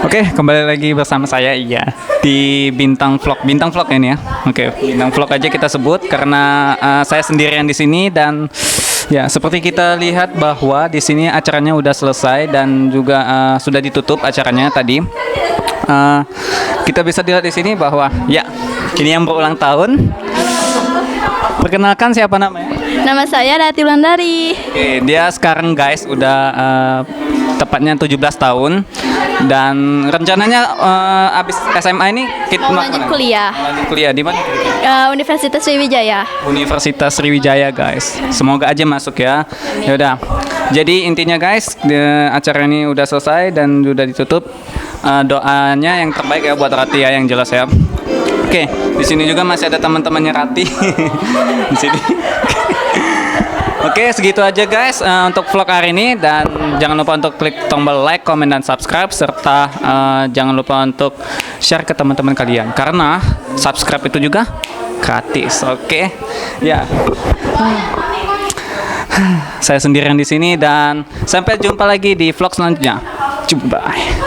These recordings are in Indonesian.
Oke, kembali lagi bersama saya di Bintang Vlog ini ya. Oke, Bintang Vlog aja kita sebut karena saya sendirian di sini dan ya seperti kita lihat bahwa di sini acaranya udah selesai dan juga sudah ditutup acaranya tadi. Kita bisa lihat di sini bahwa ya ini yang berulang tahun. Perkenalkan siapa namanya? Nama saya Rati Wulandari. Oke, dia sekarang guys udah tepatnya 17 tahun dan rencananya abis SMA ini kita Mau lanjut kuliah. Lanjut kuliah di mana? Universitas Sriwijaya. Universitas Sriwijaya guys. Semoga aja masuk ya. Ya udah. Jadi intinya guys, acara ini udah selesai dan udah ditutup. Doanya yang terbaik ya buat Rati ya yang jelas ya. Oke, di sini juga masih ada teman-temannya Rati di sini. Oke, segitu aja guys untuk vlog hari ini dan jangan lupa untuk klik tombol like, comment dan subscribe serta jangan lupa untuk share ke teman-teman kalian karena subscribe itu juga gratis. Oke. Ya. Saya sendirian di sini dan sampai jumpa lagi di vlog selanjutnya. Bye.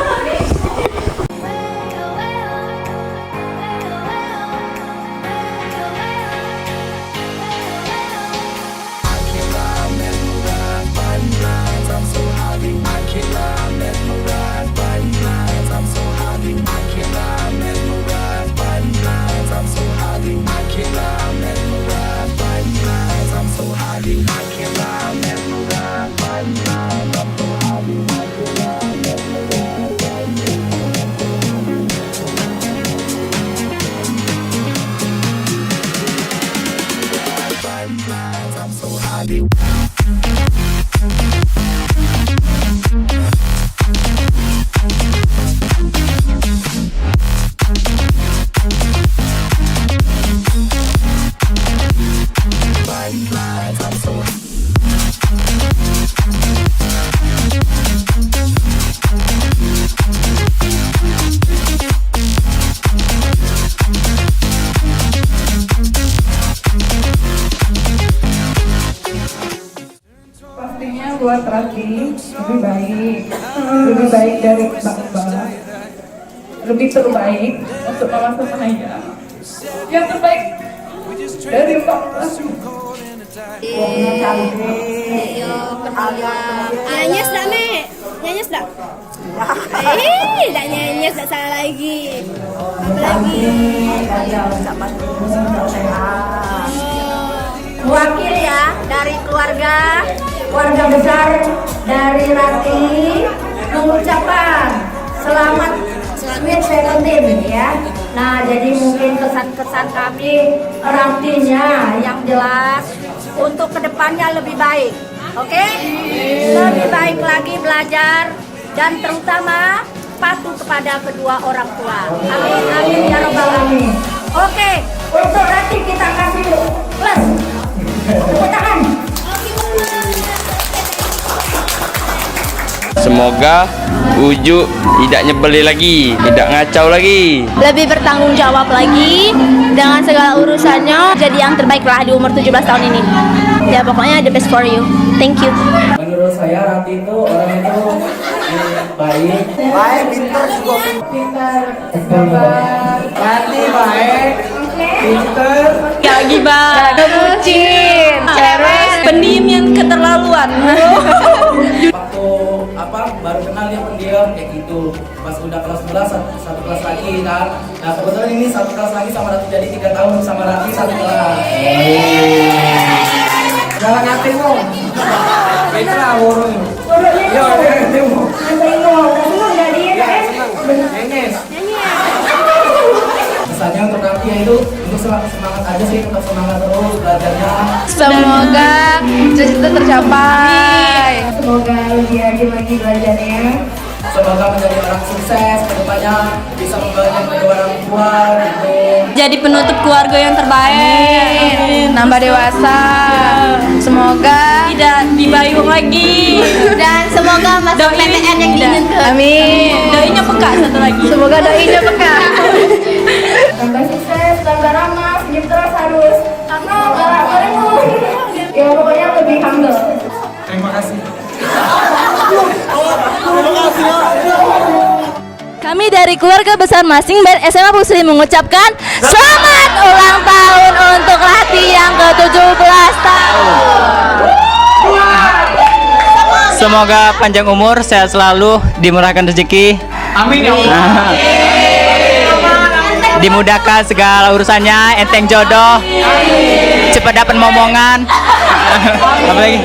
Pastinya buat Rati lebih baik dari Mbak, lebih terbaik untuk mama sama Naya. Yang terbaik dari Mbak. Uangnya cantik. Nyanyes dah, Mek. Nyanyes dah. Tak nyanyes, tak salah lagi. Apalagi? Wakil ya dari keluarga besar dari Rati mengucapkan selamat Sweet 17 ya. Nah, jadi mungkin kesan-kesan kami Ratinya yang jelas untuk kedepannya lebih baik, oke? Lebih baik lagi belajar dan terutama patuh kepada kedua orang tua. Amin, amin ya robbal alamin. Oke, untuk Rati kita kasih plus. Tepuk tangan. Semoga Uju tidak nyebelin lagi, tidak ngacau lagi. Lebih bertanggung jawab lagi dengan segala urusannya. Jadi yang terbaik lah di umur 17 tahun ini. Ya pokoknya the best for you. Thank you. Menurut saya Rati itu orang itu baik, pintar juga pintar, Rati baik, pintar, Gak gibah, gak bucin, terus pendiam yang keterlaluan. Waktu baru kenal dia pendiam kayak gitu. Pas udah kelas 11 satu kelas lagi kan. Nah kebetulan ini satu kelas lagi sama Rati, jadi 3 tahun sama Rati satu kelas. Jangan hatimu. Itulah burung. Yo, hatimu. Senang dari ya, Nyanyi. Pesannya untuk Rati yaitu untuk semangat aja sih, tetap semangat terus belajarnya. Semoga cita-cita tercapai. Semoga lebih rajin lagi belajarnya. Semoga menjadi orang sukses kedepannya, bisa membahagiakan kedua orang tua gitu. Jadi penutup keluarga yang terbaik. Nambah dewasa. Semoga tidak dibayung lagi. Dan semoga masuk PTN yang diinginkan. Amin. Doinya peka satu lagi. Semoga doinya peka. Tambah sukses, tambah ramah, senyum terus harus. Karena barang-barangmu. Ya pokoknya lebih humble. Terima kasih. Terima kasih. Kami dari keluarga besar Masing Band SMA Pusri mengucapkan selamat ulang tahun untuk Rati yang ke-17 tahun. Semoga panjang umur, sehat selalu, dimurahkan rezeki. Amin ya Allah. Dimudahkan segala urusannya, enteng jodoh, cepat dapat momongan. Apa lagi?